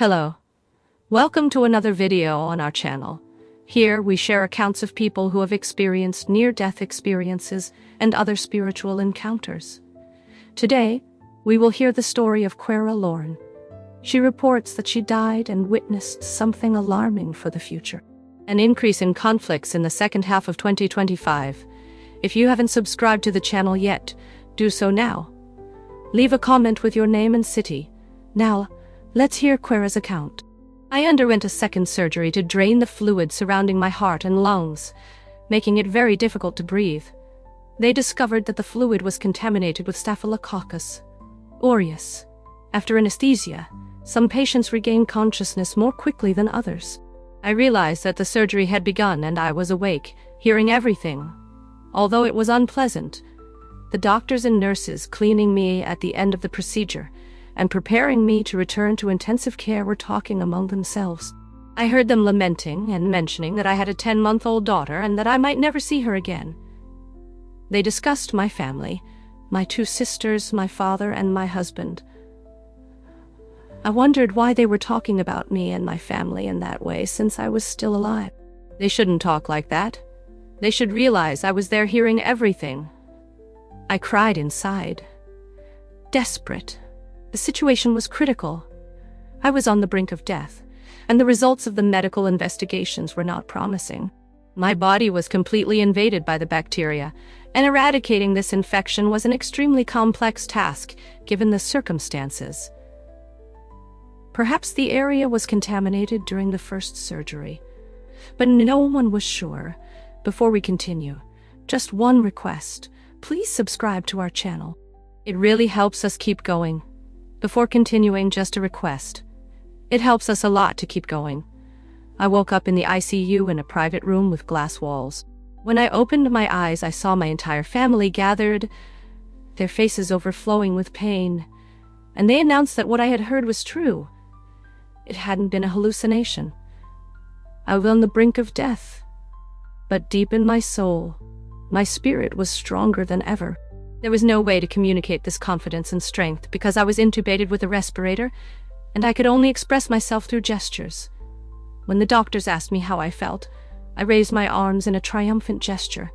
Hello. Welcome to another video on our channel. Here we share accounts of people who have experienced near-death experiences and other spiritual encounters. Today, we will hear the story of Quera Lauren. She reports that she died and witnessed something alarming for the future. An increase in conflicts in the second half of 2025. If you haven't subscribed to the channel yet, do so now. Leave a comment with your name and city. Now, let's hear Quera's account. I underwent a second surgery to drain the fluid surrounding my heart and lungs, making it very difficult to breathe. They discovered that the fluid was contaminated with Staphylococcus aureus. After anesthesia, some patients regained consciousness more quickly than others. I realized that the surgery had begun and I was awake, hearing everything. Although it was unpleasant, the doctors and nurses cleaning me at the end of the procedure and preparing me to return to intensive care were talking among themselves. I heard them lamenting and mentioning that I had a 10-month-old daughter and that I might never see her again. They discussed my family, my 2 sisters, my father, and my husband. I wondered why they were talking about me and my family in that way since I was still alive. They shouldn't talk like that. They should realize I was there hearing everything. I cried inside. Desperate. The situation was critical. I was on the brink of death, and the results of the medical investigations were not promising. My body was completely invaded by the bacteria, and eradicating this infection was an extremely complex task, given the circumstances. Perhaps the area was contaminated during the first surgery, but no one was sure. Before we continue, just one request. Please subscribe to our channel. It really helps us keep going. Before continuing, just a request. It helps us a lot to keep going. I woke up in the ICU in a private room with glass walls. When I opened my eyes, I saw my entire family gathered, their faces overflowing with pain, and they announced that what I had heard was true. It hadn't been a hallucination. I was on the brink of death, but deep in my soul, my spirit was stronger than ever. There was no way to communicate this confidence and strength because I was intubated with a respirator, and I could only express myself through gestures. When the doctors asked me how I felt, I raised my arms in a triumphant gesture,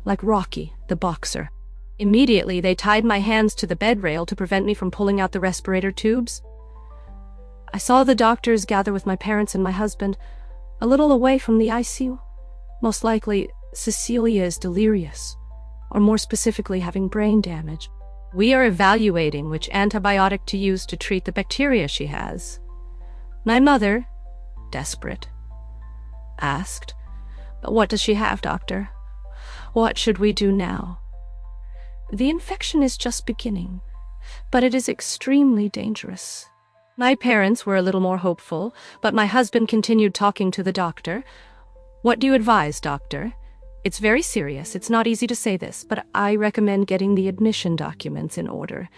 like Rocky, the boxer. Immediately, they tied my hands to the bed rail to prevent me from pulling out the respirator tubes. I saw the doctors gather with my parents and my husband, a little away from the ICU. Most likely, Cecilia is delirious, or more specifically having brain damage. We are evaluating which antibiotic to use to treat the bacteria she has. My mother, desperate, asked, "But what does she have, doctor? What should we do now?" "The infection is just beginning, but it is extremely dangerous." My parents were a little more hopeful, but my husband continued talking to the doctor. "What do you advise, doctor? It's very serious. It's not easy to say this, but I recommend getting the admission documents in order.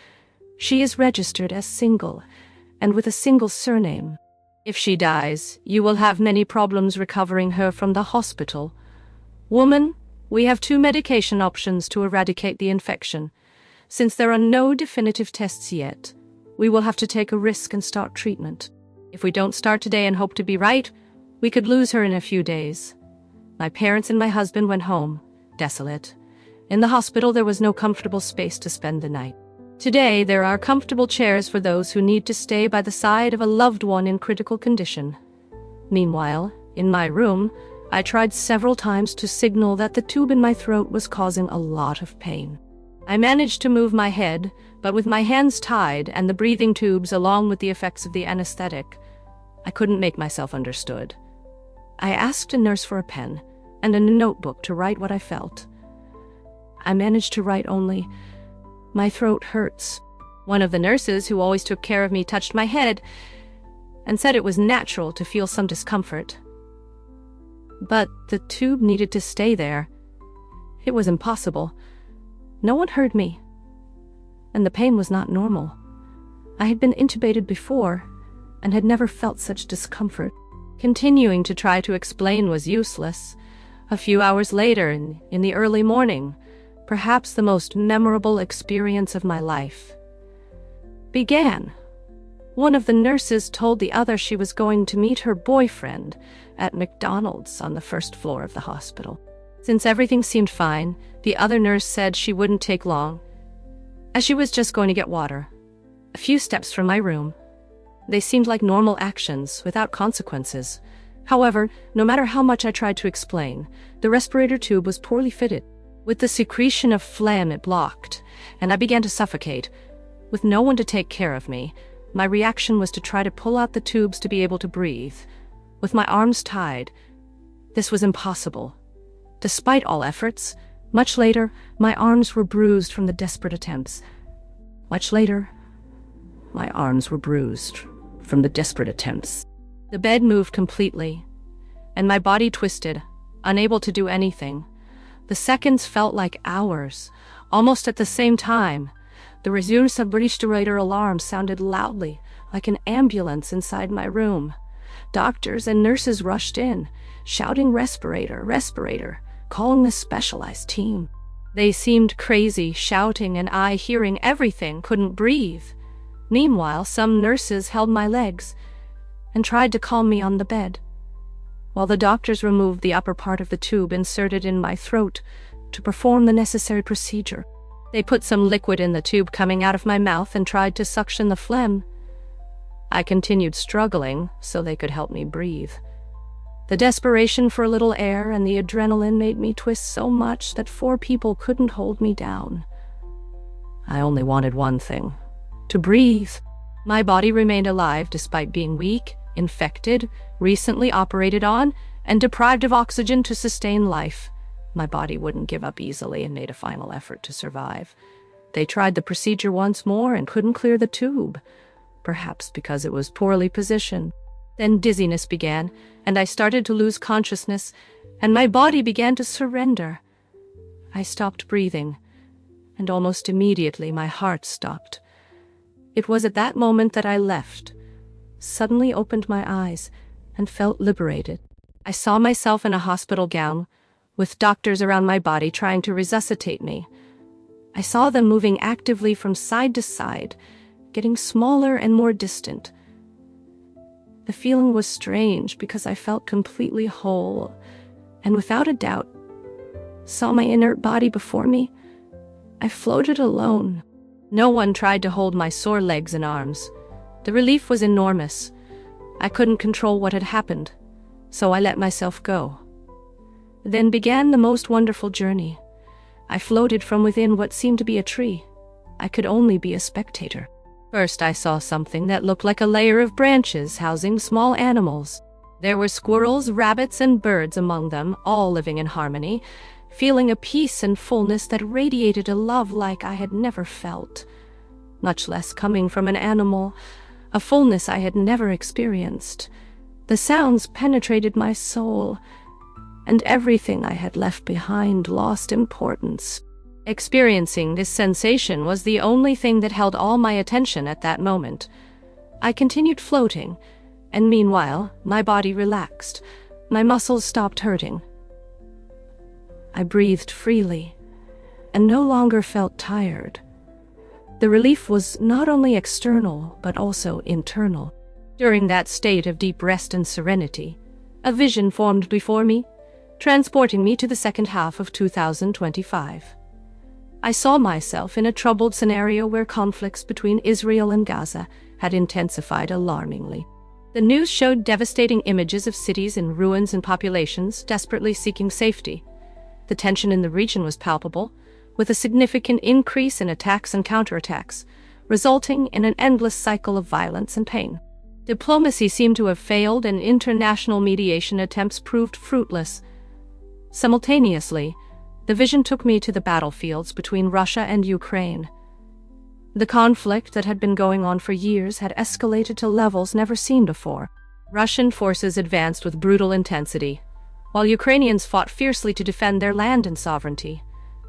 She is registered as single, and with a single surname. If she dies, you will have many problems recovering her from the hospital. Woman, we have 2 medication options to eradicate the infection. Since there are no definitive tests yet, we will have to take a risk and start treatment. If we don't start today and hope to be right, we could lose her in a few days." My parents and my husband went home, desolate. In the hospital, there was no comfortable space to spend the night. Today, there are comfortable chairs for those who need to stay by the side of a loved one in critical condition. Meanwhile, in my room, I tried several times to signal that the tube in my throat was causing a lot of pain. I managed to move my head, but with my hands tied and the breathing tubes along with the effects of the anesthetic, I couldn't make myself understood. I asked a nurse for a pen and a notebook to write what I felt. I managed to write only, "My throat hurts." One of the nurses who always took care of me touched my head and said it was natural to feel some discomfort. But the tube needed to stay there. It was impossible. No one heard me, and the pain was not normal. I had been intubated before and had never felt such discomfort. Continuing to try to explain was useless. A few hours later, in the early morning, perhaps the most memorable experience of my life began. One of the nurses told the other she was going to meet her boyfriend at McDonald's on the first floor of the hospital. Since everything seemed fine, the other nurse said she wouldn't take long, as she was just going to get water. A few steps from my room. They seemed like normal actions, without consequences. However, no matter how much I tried to explain, the respirator tube was poorly fitted. With the secretion of phlegm it blocked, and I began to suffocate. With no one to take care of me, my reaction was to try to pull out the tubes to be able to breathe. With my arms tied, this was impossible. Despite all efforts, much later, my arms were bruised from the desperate attempts. Much later, my arms were bruised from the desperate attempts. The bed moved completely, and my body twisted, unable to do anything. The seconds felt like hours. Almost at the same time, the respirator alarm sounded loudly, like an ambulance inside my room. Doctors and nurses rushed in, shouting respirator, respirator, calling the specialized team. They seemed crazy, shouting, and I, hearing everything, couldn't breathe. Meanwhile, some nurses held my legs and tried to calm me on the bed, while the doctors removed the upper part of the tube inserted in my throat to perform the necessary procedure. They put some liquid in the tube coming out of my mouth and tried to suction the phlegm. I continued struggling so they could help me breathe. The desperation for a little air and the adrenaline made me twist so much that 4 people couldn't hold me down. I only wanted one thing: to breathe. My body remained alive despite being weak, infected, recently operated on, and deprived of oxygen to sustain life. My body wouldn't give up easily and made a final effort to survive. They tried the procedure once more and couldn't clear the tube, perhaps because it was poorly positioned. Then dizziness began, and I started to lose consciousness, and my body began to surrender. I stopped breathing, and almost immediately my heart stopped. It was at that moment that I suddenly opened my eyes, and felt liberated. I saw myself in a hospital gown, with doctors around my body trying to resuscitate me. I saw them moving actively from side to side, getting smaller and more distant. The feeling was strange because I felt completely whole, and without a doubt, saw my inert body before me. I floated alone. No one tried to hold my sore legs and arms. The relief was enormous. I couldn't control what had happened, so I let myself go. Then began the most wonderful journey. I floated from within what seemed to be a tree. I could only be a spectator. First, I saw something that looked like a layer of branches housing small animals. There were squirrels, rabbits, and birds among them, all living in harmony, feeling a peace and fullness that radiated a love like I had never felt, much less coming from an animal, a fullness I had never experienced. The sounds penetrated my soul, and everything I had left behind lost importance. Experiencing this sensation was the only thing that held all my attention at that moment. I continued floating, and meanwhile, my body relaxed. My muscles stopped hurting. I breathed freely, and no longer felt tired. The relief was not only external, but also internal. During that state of deep rest and serenity, a vision formed before me, transporting me to the second half of 2025. I saw myself in a troubled scenario where conflicts between Israel and Gaza had intensified alarmingly. The news showed devastating images of cities in ruins and populations desperately seeking safety. The tension in the region was palpable, with a significant increase in attacks and counterattacks, resulting in an endless cycle of violence and pain. Diplomacy seemed to have failed, and international mediation attempts proved fruitless. Simultaneously, the vision took me to the battlefields between Russia and Ukraine. The conflict that had been going on for years had escalated to levels never seen before. Russian forces advanced with brutal intensity, while Ukrainians fought fiercely to defend their land and sovereignty.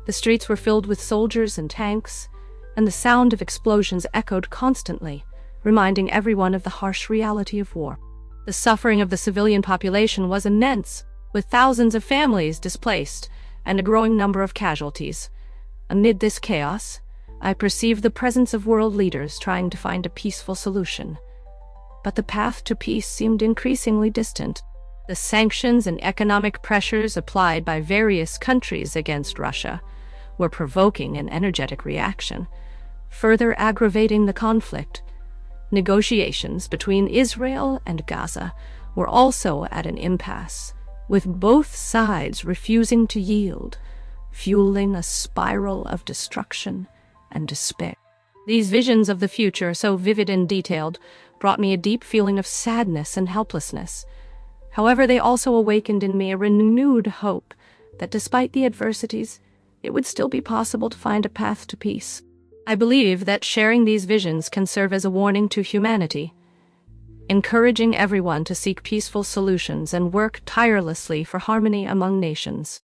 The streets were filled with soldiers and tanks, and the sound of explosions echoed constantly, reminding everyone of the harsh reality of war. The suffering of the civilian population was immense, with thousands of families displaced and a growing number of casualties. Amid this chaos, I perceived the presence of world leaders trying to find a peaceful solution. but the path to peace seemed increasingly distant. The sanctions and economic pressures applied by various countries against Russia were provoking an energetic reaction, further aggravating the conflict. Negotiations between Israel and Gaza were also at an impasse, with both sides refusing to yield, fueling a spiral of destruction and despair. These visions of the future, so vivid and detailed, brought me a deep feeling of sadness and helplessness. However, they also awakened in me a renewed hope that despite the adversities, it would still be possible to find a path to peace. I believe that sharing these visions can serve as a warning to humanity, encouraging everyone to seek peaceful solutions and work tirelessly for harmony among nations.